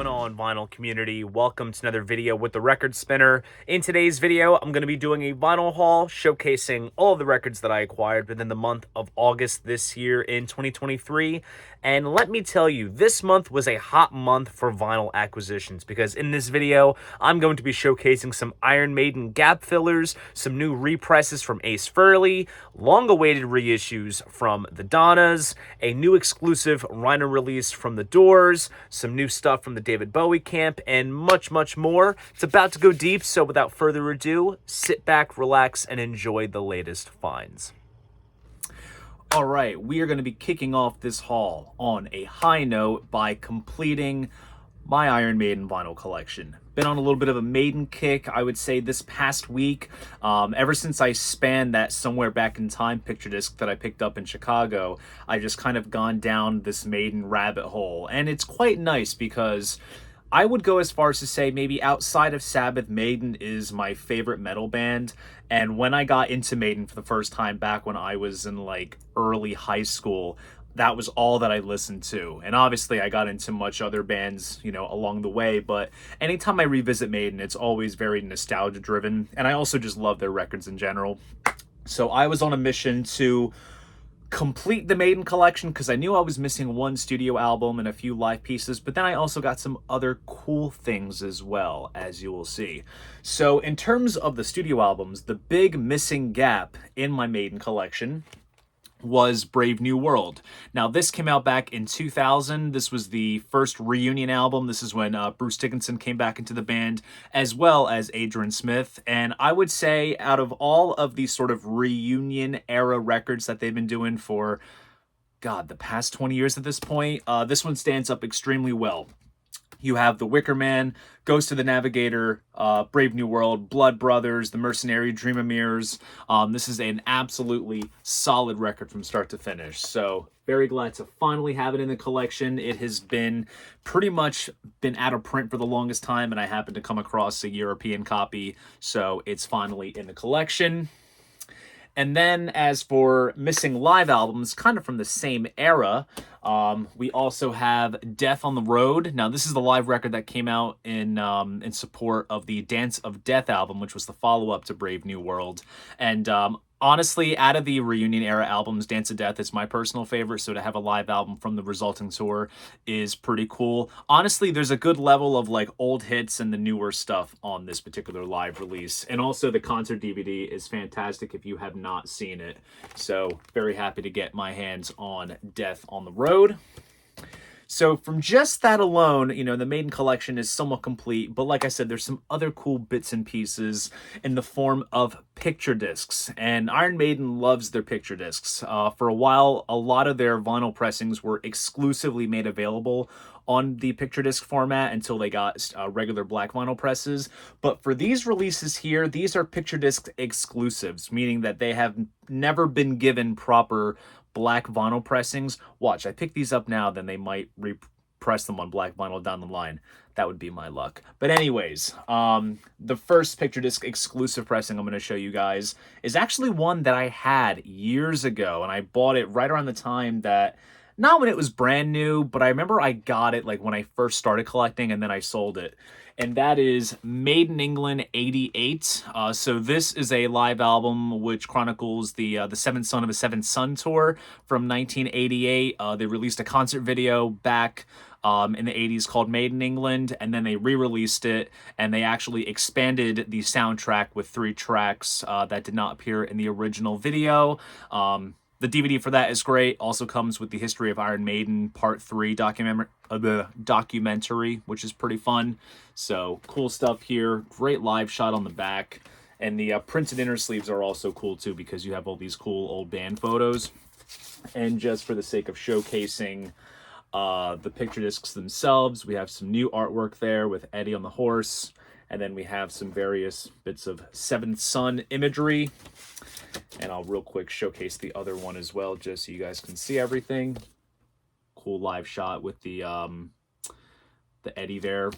going on, vinyl community? Welcome to another video with the Record Spinner. In today's video, I'm going to be doing a vinyl haul showcasing all of the records that I acquired within the month of August this year in 2023. And let me tell you, this month was a hot month for vinyl acquisitions because in this video, I'm going to be showcasing some Iron Maiden gap fillers, some new represses from Frehley, long-awaited reissues from the Donnas, a new exclusive Rhino release from the Doors, some new stuff from the David Bowie camp, and much, much more. It's about to go deep, so without further ado, sit back, relax, and enjoy the latest finds. All right, we are going to be kicking off this haul on a high note by completing my Iron Maiden vinyl collection. Been on a little bit of a Maiden kick, I would say, this past week. Ever since I spanned that Somewhere Back in Time picture disc that I picked up in Chicago, I just kind of gone down this Maiden rabbit hole. And it's quite nice because I would go as far as to say maybe outside of Sabbath, Maiden is my favorite metal band. And when I got into Maiden for the first time back when I was in like early high school, that was all that I listened to. And obviously I got into much other bands, you know, along the way, but anytime I revisit Maiden, it's always very nostalgia driven. And I also just love their records in general. So I was on a mission to complete the Maiden collection because I knew I was missing one studio album and a few live pieces, but then I also got some other cool things as well, as you will see. So in terms of the studio albums, the big missing gap in my Maiden collection was Brave New World. Now, this came out back in 2000. This was the first reunion album. This is when Bruce Dickinson came back into the band, as well as Adrian Smith. And I would say out of all of these sort of reunion era records that they've been doing for, God, the past 20 years at this point, this one stands up extremely well. You have The Wicker Man, Ghost of the Navigator, Brave New World, Blood Brothers, The Mercenary, Dream of Mirrors. This is an absolutely solid record from start to finish. So very glad to finally have it in the collection. It has been pretty much been out of print for the longest time, and I happened to come across a European copy, so it's finally in the collection. And then as for missing live albums, kind of from the same era, we also have Death on the Road. Now, this is the live record that came out in support of the Dance of Death album, which was the follow-up to Brave New World. And honestly, out of the reunion era albums, Dance of Death is my personal favorite, so to have a live album from the resulting tour is pretty cool. Honestly, there's a good level of like old hits and the newer stuff on this particular live release. And also the concert DVD is fantastic if you have not seen it. So very happy to get my hands on Death on the Road. So from just that alone, you know, the Maiden collection is somewhat complete. But like I said, there's some other cool bits and pieces in the form of picture discs. And Iron Maiden loves their picture discs. For a while, a lot of their vinyl pressings were exclusively made available on the picture disc format until they got regular black vinyl presses. But for these releases here, these are picture disc exclusives, meaning that they have never been given proper black vinyl pressings. Watch, I pick these up now, then they might repress them on black vinyl down the line. That would be my luck. But anyways, the first picture disc exclusive pressing I'm going to show you guys is actually one that I had years ago, and I bought it right around the time that, not when it was brand new, but I remember I got it like when I first started collecting, and then I sold it. And that is Maiden England 88. So this is a live album which chronicles the Seventh Son of a Seventh Son tour from 1988. They released a concert video back in the 80s called Maiden England, and then they re-released it, and they actually expanded the soundtrack with 3 tracks that did not appear in the original video. The DVD for that is great. Also comes with the History of Iron Maiden Part 3 documentary, which is pretty fun. So cool stuff here. Great live shot on the back. And the printed inner sleeves are also cool too because you have all these cool old band photos. And just for the sake of showcasing the picture discs themselves, we have some new artwork there with Eddie on the horse. And then we have some various bits of Seventh Son imagery. And I'll real quick showcase the other one as well, just so you guys can see everything. Cool live shot with the Eddie there.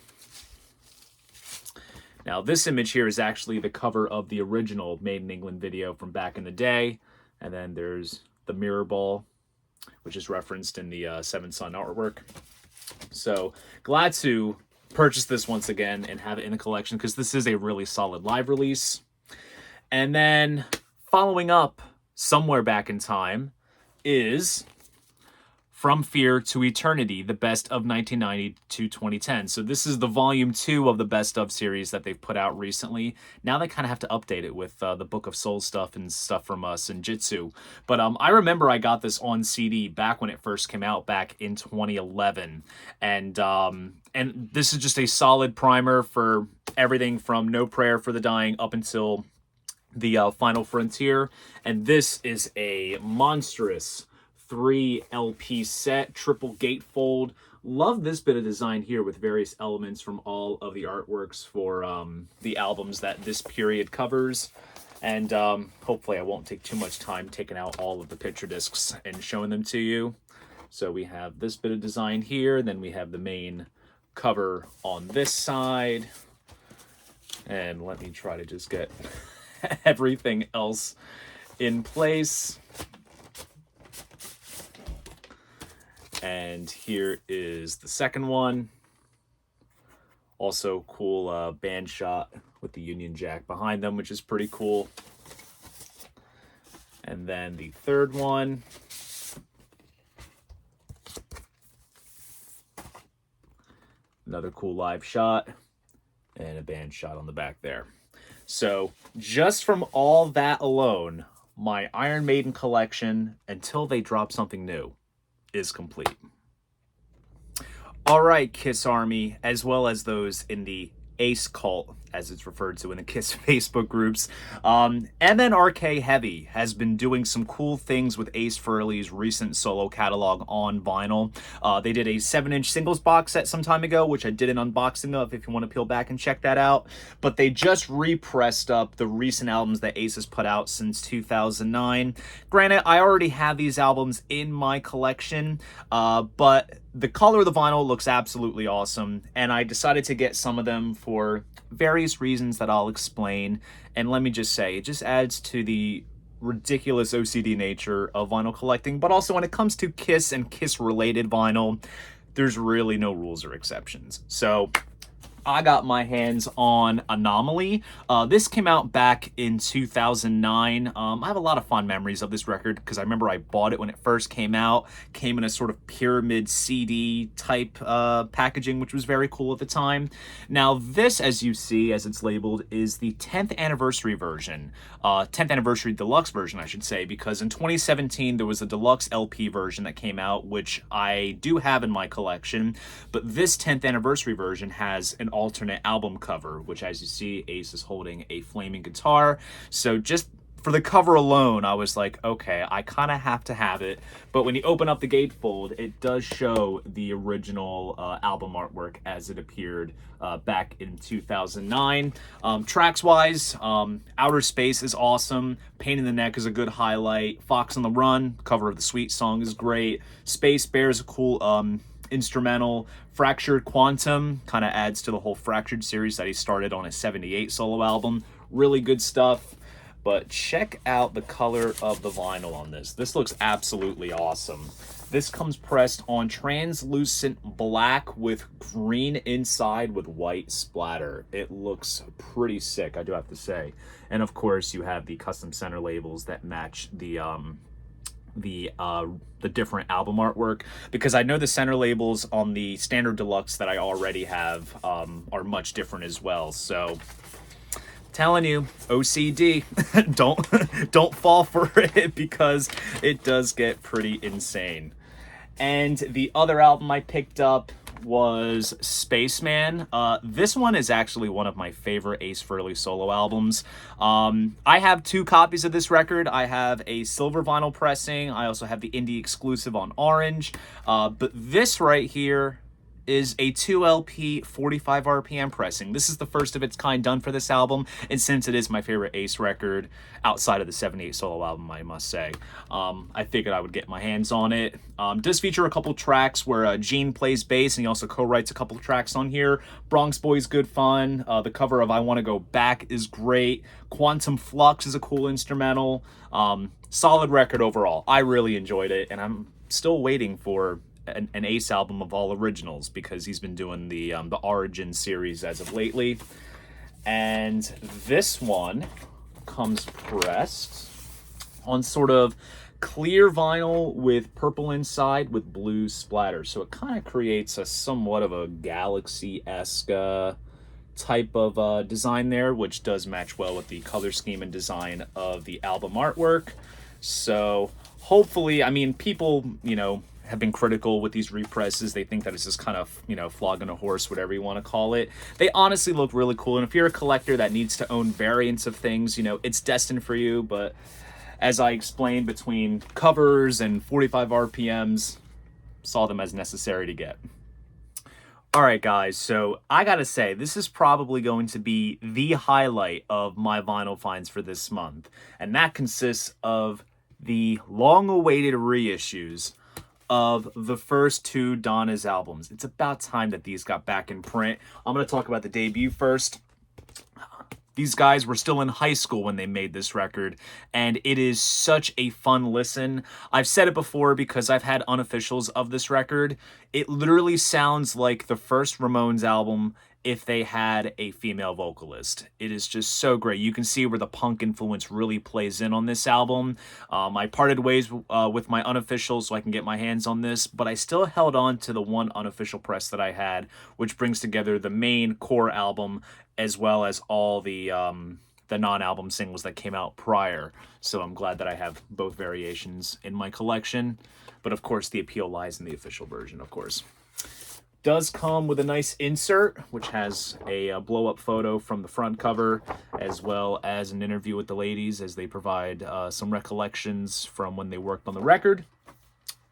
Now, this image here is actually the cover of the original Maiden England video from back in the day. And then there's the mirror ball, which is referenced in the Seventh Son artwork. So glad to purchase this once again and have it in the collection because this is a really solid live release. And then following up somewhere back in time is From Fear to Eternity, the best of 1990 to 2010. So this is the volume 2 of the best of series that they've put out recently. Now they kind of have to update it with the Book of Souls stuff and stuff from Senjutsu. But I remember I got this on CD back when it first came out back in 2011. And this is just a solid primer for everything from No Prayer for the Dying up until the Final Frontier. And this is a monstrous 3 LP set, triple gatefold. Love this bit of design here with various elements from all of the artworks for the albums that this period covers. And hopefully I won't take too much time taking out all of the picture discs and showing them to you. So we have this bit of design here, and then we have the main cover on this side. And let me try to just get everything else in place. And here is the second one. Also cool band shot with the Union Jack behind them, which is pretty cool. And then the third one. Another cool live shot. And a band shot on the back there. So just from all that alone, my Iron Maiden collection, until they drop something new, is complete. All right, Kiss Army, as well as those in the Ace Cult, as it's referred to in the Kiss Facebook groups. MNRK Heavy has been doing some cool things with Ace Frehley's recent solo catalog on vinyl. They did a 7-inch singles box set some time ago, which I did an unboxing of if you want to peel back and check that out. But they just repressed up the recent albums that Ace has put out since 2009. Granted, I already have these albums in my collection, but the color of the vinyl looks absolutely awesome, and I decided to get some of them for various reasons that I'll explain. And let me just say, it just adds to the ridiculous OCD nature of vinyl collecting, but also when it comes to Kiss and Kiss-related vinyl, there's really no rules or exceptions. So I got my hands on Anomaly. This came out back in 2009. I have a lot of fond memories of this record because I remember I bought it when it first came out. Came in a sort of pyramid CD type packaging, which was very cool at the time. Now this, as you see, as it's labeled, is the 10th anniversary version. 10th anniversary deluxe version, I should say, because in 2017 there was a deluxe LP version that came out, which I do have in my collection. But this 10th anniversary version has an alternate album cover, which, as you see, Ace is holding a flaming guitar. So just for the cover alone, I was like, okay, I kind of have to have it. But when you open up the gatefold, it does show the original album artwork as it appeared back in 2009. Tracks-wise, Outer Space is awesome. Pain in the Neck is a good highlight. Fox on the Run, cover of the Sweet song, is great. Space Bear is a cool instrumental. Fractured Quantum kind of adds to the whole Fractured series that he started on his 78 solo album. Really good stuff. But check out the color of the vinyl on this. This looks absolutely awesome. This comes pressed on translucent black with green inside with white splatter. It looks pretty sick, I do have to say. And of course, you have the custom center labels that match the different album artwork, because I know the center labels on the standard deluxe that I already have are much different as well. So telling you, OCD, don't fall for it, because it does get pretty insane. And the other album I picked up was Spaceman. This one is actually one of my favorite Ace Frehley solo albums. I have 2 copies of this record. I have a silver vinyl pressing. I also have the indie exclusive on orange. But this right here is a 2LP 45 RPM pressing. This is the first of its kind done for this album, and since it is my favorite Ace record outside of the 78 solo album, I must say, I figured I would get my hands on it. Does feature a couple tracks where Gene plays bass, and he also co-writes a couple tracks on here. Bronx Boy's good fun. The cover of I Want to Go Back is great. Quantum Flux is a cool instrumental. Solid record overall. I really enjoyed it, and I'm still waiting for an Ace album of all originals, because he's been doing the Origin series as of lately. And this one comes pressed on sort of clear vinyl with purple inside with blue splatter. So it kind of creates a somewhat of a galaxy-esque type of design there, which does match well with the color scheme and design of the album artwork. So hopefully, I mean, people, have been critical with these represses. They think that it's just kind of, flogging a horse, whatever you want to call it. They honestly look really cool. And if you're a collector that needs to own variants of things, it's destined for you. But as I explained, between covers and 45 RPMs, saw them as necessary to get. All right, guys, so I gotta say, this is probably going to be the highlight of my vinyl finds for this month. And that consists of the long-awaited reissues of the first two Donnas albums. It's about time that these got back in print. I'm going to talk about the debut first. These guys were still in high school when they made this record, and it is such a fun listen. I've said it before because I've had unofficials of this record. It literally sounds like the first Ramones album if they had a female vocalist. It is just so great. You can see where the punk influence really plays in on this album. I parted ways with my unofficial so I can get my hands on this, but I still held on to the one unofficial press that I had, which brings together the main core album as well as all the non-album singles that came out prior. So I'm glad that I have both variations in my collection. But of course, the appeal lies in the official version, of course. Does come with a nice insert, which has a blow-up photo from the front cover, as well as an interview with the ladies as they provide some recollections from when they worked on the record.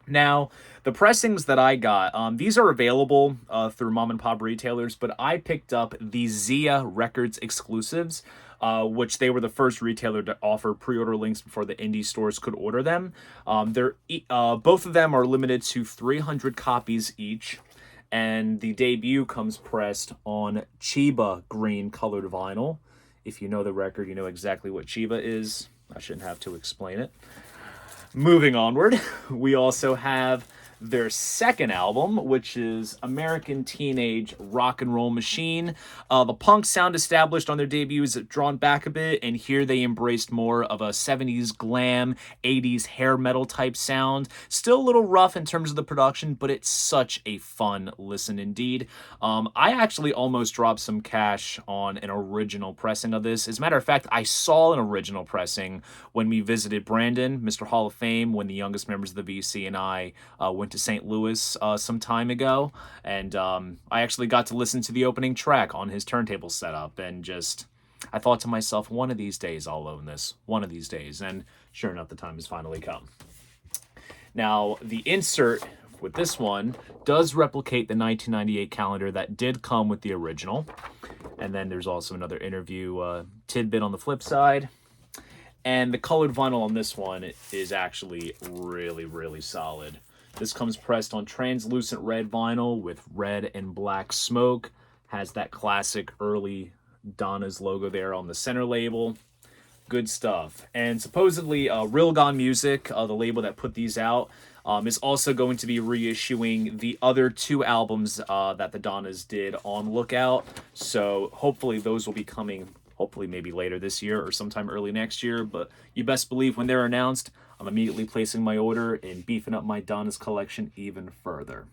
Now, the pressings that I got, these are available through mom and pop retailers, but I picked up the Zia Records exclusives, which they were the first retailer to offer pre-order links before the indie stores could order them. Both of them are limited to 300 copies each. And the debut comes pressed on Chiba green colored vinyl. If you know the record, you know exactly what Chiba is. I shouldn't have to explain it. Moving onward, we also have their second album, which is American Teenage Rock and Roll Machine. The punk sound established on their debut is drawn back a bit, and here they embraced more of a 70s glam, 80s hair metal type sound. Still a little rough in terms of the production, but it's such a fun listen indeed. I actually almost dropped some cash on an original pressing of this. As a matter of fact, I saw an original pressing when we visited Brandon, Mr. Hall of Fame, when the youngest members of the VC and I went to St. Louis some time ago, and I actually got to listen to the opening track on his turntable setup, and I thought to myself, one of these days I'll own this, one of these days, and sure enough, the time has finally come. Now, the insert with this one does replicate the 1998 calendar that did come with the original, and then there's also another interview tidbit on the flip side. And the colored vinyl on this one is actually really, really solid. This comes pressed on translucent red vinyl with red and black smoke. Has that classic early Donnas logo there on the center label. Good stuff. And supposedly Real Gone Music, the label that put these out, is also going to be reissuing the other two albums that the Donnas did on Lookout. So hopefully those will be coming, hopefully maybe later this year or sometime early next year. But you best believe when they're announced, I'm immediately placing my order and beefing up my Donnas collection even further.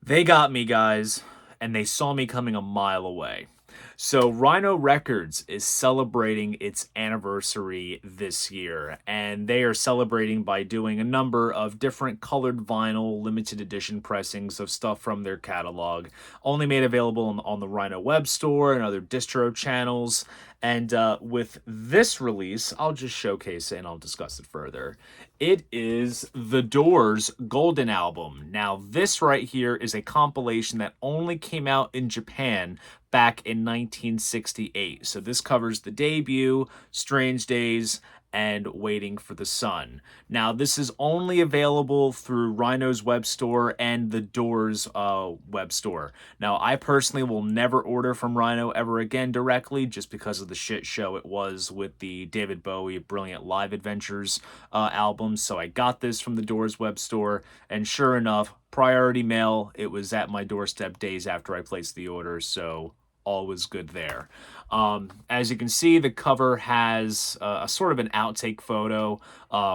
They got me, guys, and they saw me coming a mile away. So Rhino Records is celebrating its anniversary this year, and they are celebrating by doing a number of different colored vinyl limited edition pressings of stuff from their catalog, only made available on the Rhino web store and other distro channels. And with this release, I'll just showcase it and I'll discuss it further. It is The Doors' Golden Album. Now, this right here is a compilation that only came out in Japan back in 1968. So this covers the debut, Strange Days, and Waiting for the Sun. Now, this is only available through Rhino's web store and the Doors web store. Now, I personally will never order from Rhino ever again directly, just because of the shit show it was with the David Bowie Brilliant Live Adventures album. So I got this from the Doors web store, and sure enough, priority mail, it was at my doorstep days after I placed the order, so all was good there. As you can see, the cover has a sort of an outtake photo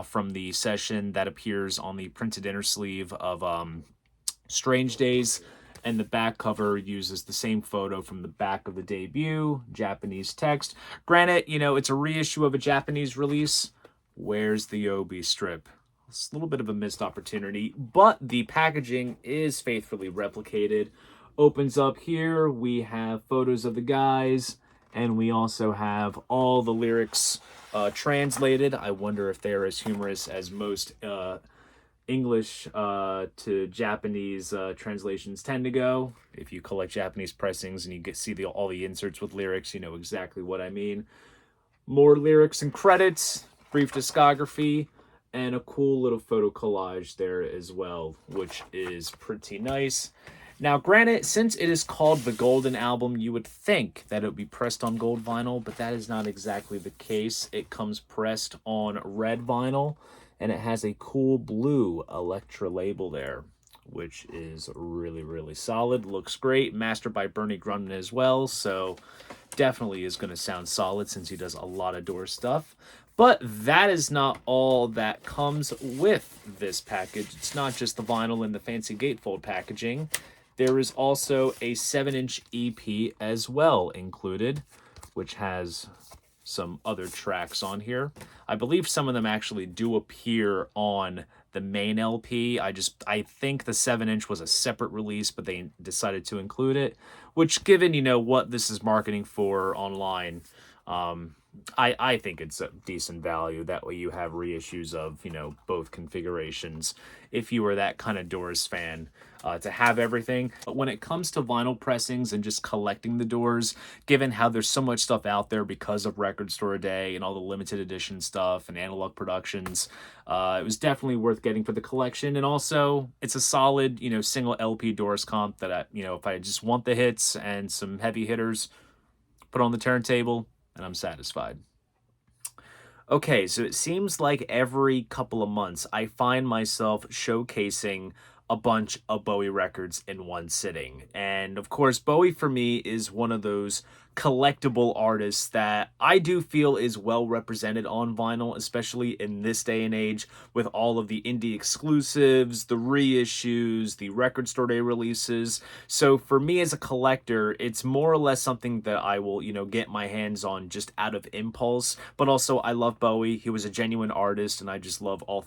from the session that appears on the printed inner sleeve of Strange Days, and the back cover uses the same photo from the back of the debut, Japanese text. Granted, you know, it's a reissue of a Japanese release. Where's the Obi strip? It's a little bit of a missed opportunity, but the packaging is faithfully replicated. Opens up here, we have photos of the guys, and we also have all the lyrics translated. I wonder if they're as humorous as most English to Japanese translations tend to go. If you collect Japanese pressings and you see all the inserts with lyrics, you know exactly what I mean. More lyrics and credits, brief discography, and a cool little photo collage there as well, which is pretty nice. Now, granted, since it is called the Golden Album, you would think that it would be pressed on gold vinyl, but that is not exactly the case. It comes pressed on red vinyl, and it has a cool blue Elektra label there, which is really, really solid. Looks great. Mastered by Bernie Grundman as well, so definitely is going to sound solid since he does a lot of Doors stuff. But that is not all that comes with this package. It's not just the vinyl and the fancy gatefold packaging. There is also a 7-inch EP as well included, which has some other tracks on here. I believe some of them actually do appear on the main LP. I think the 7-inch was a separate release, but they decided to include it, which, given, you know, what this is marketing for online, I think it's a decent value. That way you have reissues of, you know, both configurations if you were that kind of Doors fan, to have everything. But when it comes to vinyl pressings and just collecting the Doors, given how there's so much stuff out there because of Record Store Day and all the limited edition stuff and analog productions, it was definitely worth getting for the collection. And also, it's a solid, you know, single LP Doors comp that you know, if I just want the hits and some heavy hitters, put on the turntable, and I'm satisfied. Okay, so it seems like every couple of months I find myself showcasing a bunch of Bowie records in one sitting. And of course, Bowie for me is one of those collectible artists that I do feel is well represented on vinyl, especially in this day and age with all of the indie exclusives, the reissues, the Record Store Day releases. So for me as a collector, it's more or less something that I will, you know, get my hands on just out of impulse. But also, I love Bowie. He was a genuine artist, and I just love all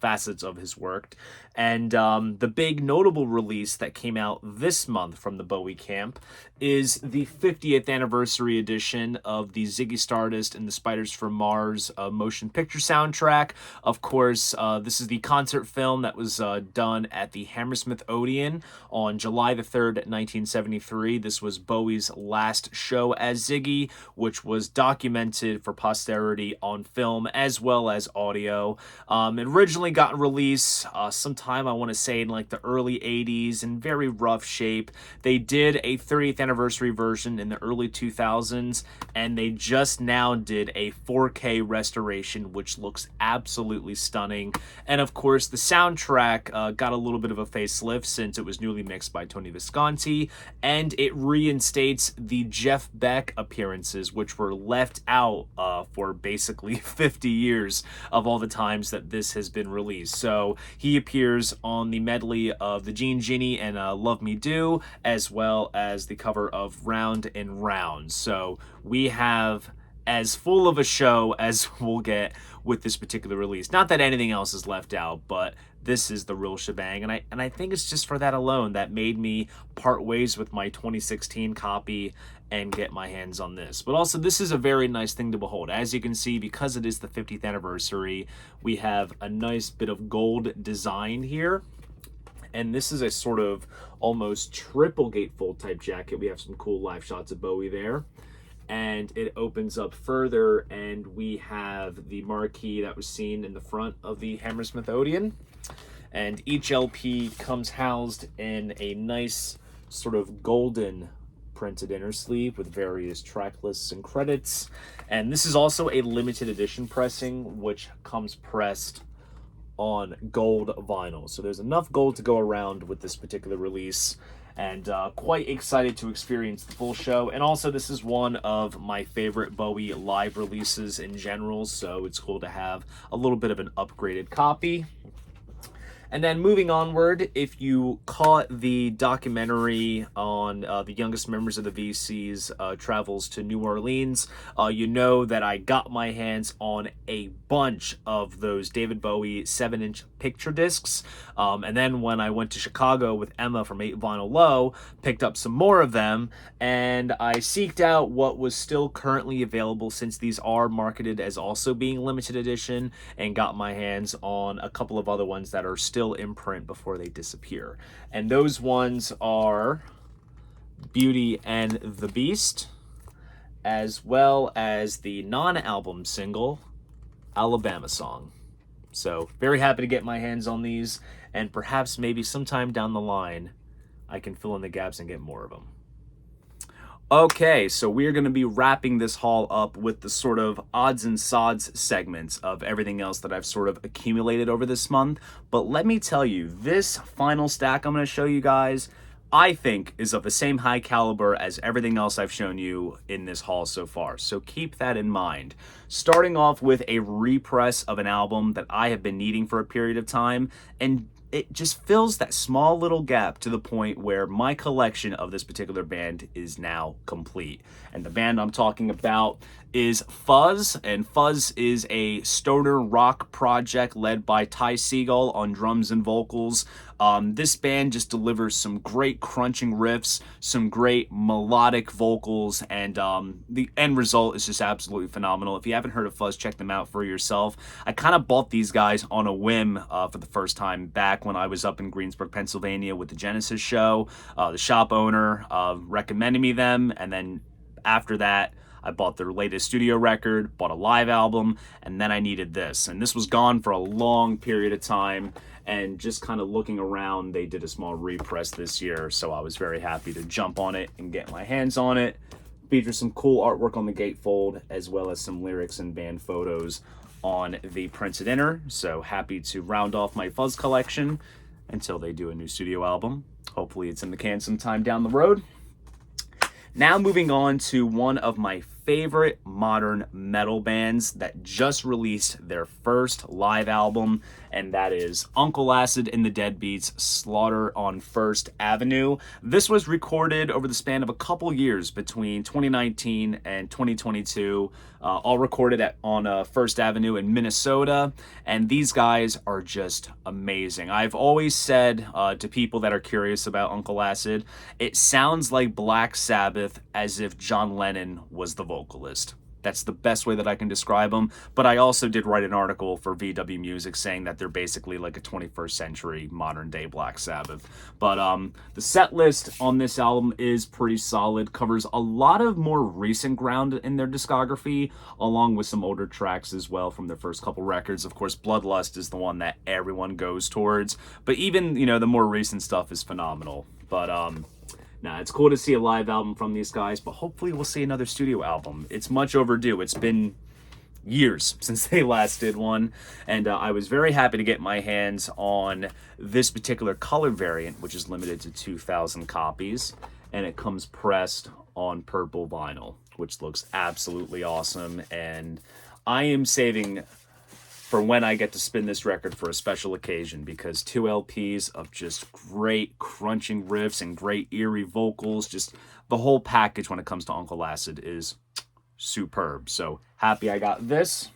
facets of his work. And the big notable release that came out this month from the Bowie camp is the 50th anniversary edition of the Ziggy Stardust and the Spiders from Mars motion picture soundtrack. Of course, this is the concert film that was done at the Hammersmith Odeon on July the 3rd, 1973. This was Bowie's last show as Ziggy, which was documented for posterity on film as well as audio. It originally got released sometime, I want to say, in like the early 80s in very rough shape. They did a 30th anniversary version in the early 2000s, and they just now did a 4K restoration, which looks absolutely stunning. And of course, the soundtrack got a little bit of a facelift since it was newly mixed by Tony Visconti, and it reinstates the Jeff Beck appearances, which were left out for basically 50 years of all the times that this has been released. So he appears on the medley of the Gene Genie and Love Me Do, as well as the cover of Round and Round. So we have as full of a show as we'll get with this particular release. Not that anything else is left out, but this is the real shebang. And I think it's just for that alone that made me part ways with my 2016 copy and get my hands on this. But also, this is a very nice thing to behold. As you can see, because it is the 50th anniversary, we have a nice bit of gold design here. And this is a sort of almost triple gatefold type jacket. We have some cool live shots of Bowie there. and it opens up further, and we have the marquee that was seen in the front of the Hammersmith Odeon. And each LP comes housed in a nice sort of golden printed inner sleeve with various track lists and credits. And this is also a limited edition pressing, which comes pressed on gold vinyl. So there's enough gold to go around with this particular release, and quite excited to experience the full show. And also, this is one of my favorite Bowie live releases in general, so it's cool to have a little bit of an upgraded copy. And then moving onward, if you caught the documentary on the youngest members of the VC's travels to New Orleans, you know that I got my hands on a bunch of those David Bowie 7-inch picture discs. And then when I went to Chicago with Emma from 8 Vinyl Low, picked up some more of them, and I seeked out what was still currently available, since these are marketed as also being limited edition, and got my hands on a couple of other ones that are still in print before they disappear. And those ones are Beauty and the Beast, as well as the non-album single Alabama Song. So very happy to get my hands on these, and perhaps maybe sometime down the line I can fill in the gaps and get more of them. Okay, so we're going to be wrapping this haul up with the sort of odds and sods segments of everything else that I've sort of accumulated over this month. But let me tell you, this final stack I'm going to show you guys, I think, is of the same high caliber as everything else I've shown you in this haul so far. So keep that in mind. Starting off with a repress of an album that I have been needing for a period of time, and it just fills that small little gap to the point where my collection of this particular band is now complete. And the band I'm talking about is Fuzz, and Fuzz is a stoner rock project led by Ty Segall on drums and vocals. This band just delivers some great crunching riffs, some great melodic vocals, and the end result is just absolutely phenomenal. If you haven't heard of Fuzz, check them out for yourself. I kind of bought these guys on a whim for the first time back when I was up in Greensburg, Pennsylvania with the Genesis show. The shop owner recommended me them, and then after that, I bought their latest studio record, bought a live album, and then I needed this. And this was gone for a long period of time, and just kind of looking around, they did a small repress this year, so I was very happy to jump on it and get my hands on it. Features some cool artwork on the gatefold, as well as some lyrics and band photos on the printed inner, so happy to round off my Fuzz collection until they do a new studio album. Hopefully it's in the can sometime down the road. Now moving on to one of my favorite modern metal bands that just released their first live album, and that is Uncle Acid and the Deadbeats' Slaughter on First Avenue. This was recorded over the span of a couple years between 2019 and 2022, all recorded on First Avenue in Minnesota, and these guys are just amazing. I've always said to people that are curious about Uncle Acid, it sounds like Black Sabbath as if John Lennon was the vocalist. That's the best way that I can describe them. But I also did write an article for VW Music saying that they're basically like a 21st century modern day Black Sabbath. But the set list on this album is pretty solid, covers a lot of more recent ground in their discography, along with some older tracks as well from their first couple records. Of course, Bloodlust is the one that everyone goes towards, but even, you know, the more recent stuff is phenomenal. But nah, it's cool to see a live album from these guys, but hopefully we'll see another studio album. It's much overdue. It's been years since they last did one, and I was very happy to get my hands on this particular color variant, which is limited to 2,000 copies, and it comes pressed on purple vinyl, which looks absolutely awesome, and I am saving for when I get to spin this record for a special occasion, because 2 LPs of just great crunching riffs and great eerie vocals, just the whole package when it comes to Uncle Acid is superb. So happy I got this.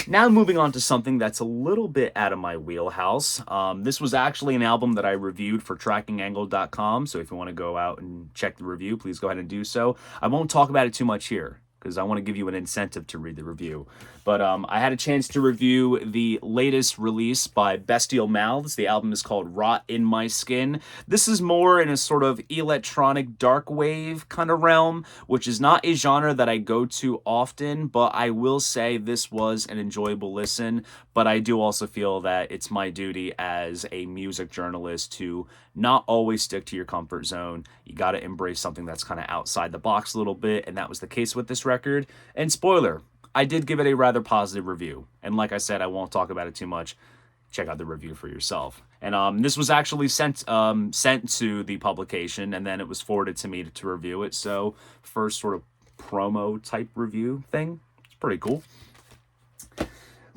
Now moving on to something that's a little bit out of my wheelhouse. This was actually an album that I reviewed for trackingangle.com, so if you want to go out and check the review, please go ahead and do so. I won't talk about it too much here, because I want to give you an incentive to read the review. But I had a chance to review the latest release by Bestial Mouths. The album is called Rot in My Skin. This is more in a sort of electronic dark wave kind of realm, which is not a genre that I go to often, but I will say this was an enjoyable listen. But I do also feel that it's my duty as a music journalist to not always stick to your comfort zone. You got to embrace something that's kind of outside the box a little bit, and that was the case with this record. And spoiler, I did give it a rather positive review. And like I said, I won't talk about it too much. Check out the review for yourself. And this was actually sent to the publication, and then it was forwarded to me to review it. So first sort of promo type review thing. It's pretty cool.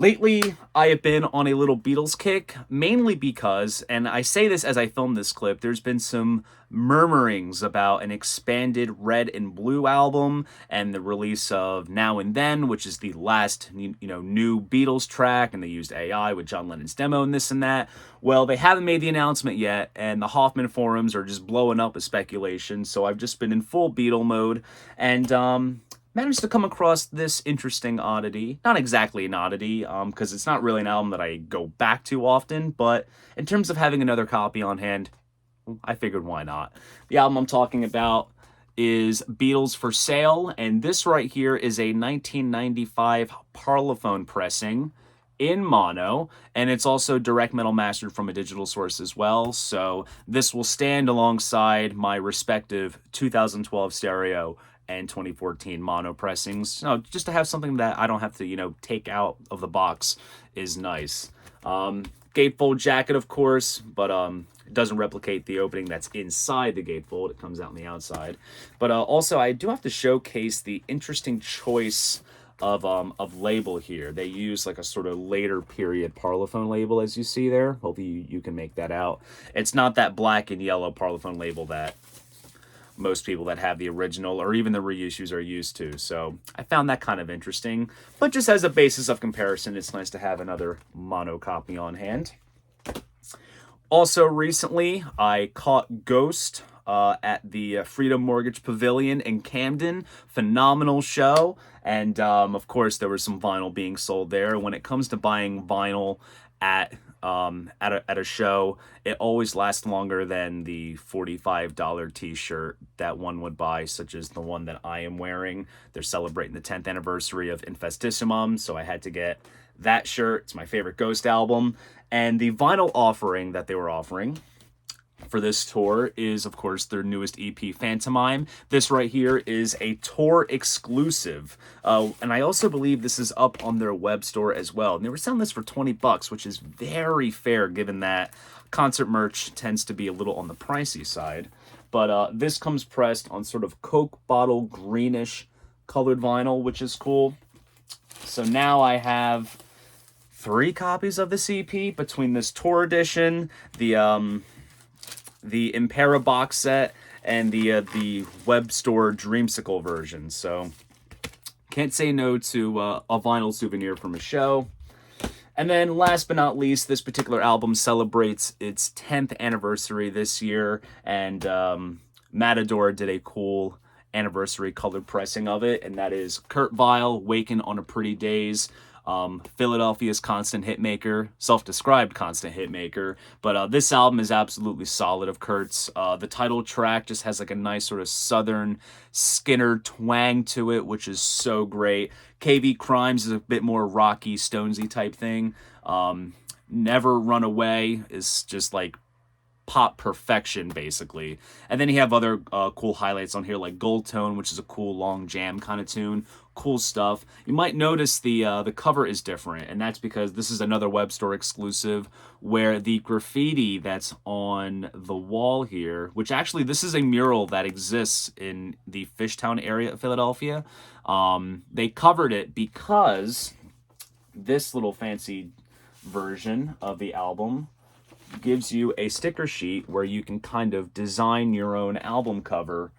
Lately, I have been on a little Beatles kick, mainly because, and I say this as I film this clip, there's been some murmurings about an expanded Red and Blue album and the release of Now and Then, which is the last, new Beatles track, and they used AI with John Lennon's demo and this and that. Well, they haven't made the announcement yet, and the Hoffman forums are just blowing up with speculation, so I've just been in full Beatle mode, and managed to come across this interesting oddity. Not exactly an oddity, because it's not really an album that I go back to often, but in terms of having another copy on hand, I figured why not. The album I'm talking about is Beatles for Sale, and this right here is a 1995 Parlophone pressing in mono, and it's also direct metal mastered from a digital source as well, so this will stand alongside my respective 2012 stereo and 2014 mono pressings. Just to have something that I don't have to, take out of the box is nice. Gatefold jacket, of course, but it doesn't replicate the opening that's inside the gatefold. It comes out on the outside. But also, I do have to showcase the interesting choice of label here. They use like a sort of later period Parlophone label, as you see there. Hopefully you can make that out. It's not that black and yellow Parlophone label that most people that have the original or even the reissues are used to. So I found that kind of interesting. But just as a basis of comparison, it's nice to have another mono copy on hand. Also recently, I caught Ghost at the Freedom Mortgage Pavilion in Camden. Phenomenal show. And of course, there was some vinyl being sold there. When it comes to buying vinyl at a show, it always lasts longer than the $45 t-shirt that one would buy, such as the one that I am wearing. They're celebrating the 10th anniversary of Infestissimum, so I had to get that shirt. It's my favorite Ghost album. And the vinyl offering that they were offering for this tour is, of course, their newest EP, Phantomime. This right here is a tour exclusive. And I also believe this is up on their web store as well. And they were selling this for $20, which is very fair given that concert merch tends to be a little on the pricey side. But this comes pressed on sort of Coke bottle greenish colored vinyl, which is cool. So now I have 3 copies of this EP between this tour edition, the Impera box set, and the web store Dreamsicle version. So can't say no to a vinyl souvenir from a show. And then last but not least, this particular album celebrates its 10th anniversary this year, and Matador did a cool anniversary colored pressing of it, and that is Kurt Weill, Waken on a Pretty Days. Philadelphia's constant hitmaker, self-described constant hitmaker, but this album is absolutely solid of Kurt's. The title track just has like a nice sort of southern Skinner twang to it, which is so great. KV Crimes is a bit more rocky, Stonesy type thing. Never Run Away is just like pop perfection, basically. And then you have other cool highlights on here, like Gold Tone, which is a cool long jam kind of tune. Cool stuff. You might notice the cover is different, and that's because this is another web store exclusive, where the graffiti that's on the wall here, which actually this is a mural that exists in the Fishtown area of Philadelphia. They covered it because this little fancy version of the album gives you a sticker sheet where you can kind of design your own album cover,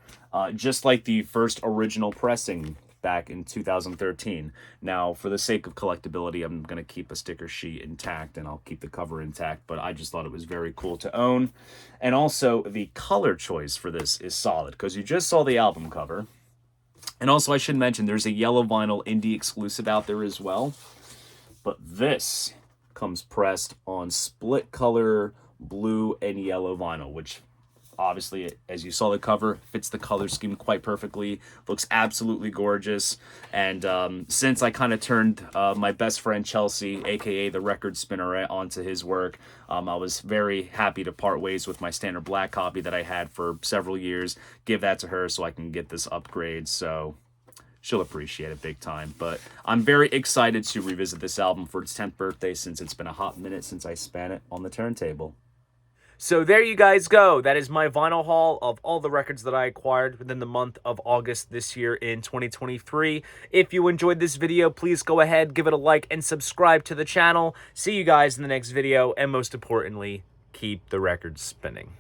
just like the first original pressing back in 2013. Now, for the sake of collectability, I'm going to keep a sticker sheet intact and I'll keep the cover intact, but I just thought it was very cool to own. And also, the color choice for this is solid, because you just saw the album cover. And also, I should mention, there's a yellow vinyl indie exclusive out there as well. But this comes pressed on split color blue and yellow vinyl, which obviously, as you saw the cover, fits the color scheme quite perfectly. Looks absolutely gorgeous. And since I kind of turned my best friend Chelsea, aka the record spinner, onto his work, I was very happy to part ways with my standard black copy that I had for several years. Give that to her so I can get this upgrade. So she'll appreciate it big time. But I'm very excited to revisit this album for its 10th birthday, since it's been a hot minute since I span it on the turntable. So there you guys go. That is my vinyl haul of all the records that I acquired within the month of August this year in 2023. If you enjoyed this video, please go ahead, give it a like, and subscribe to the channel. See you guys in the next video, and most importantly, keep the records spinning.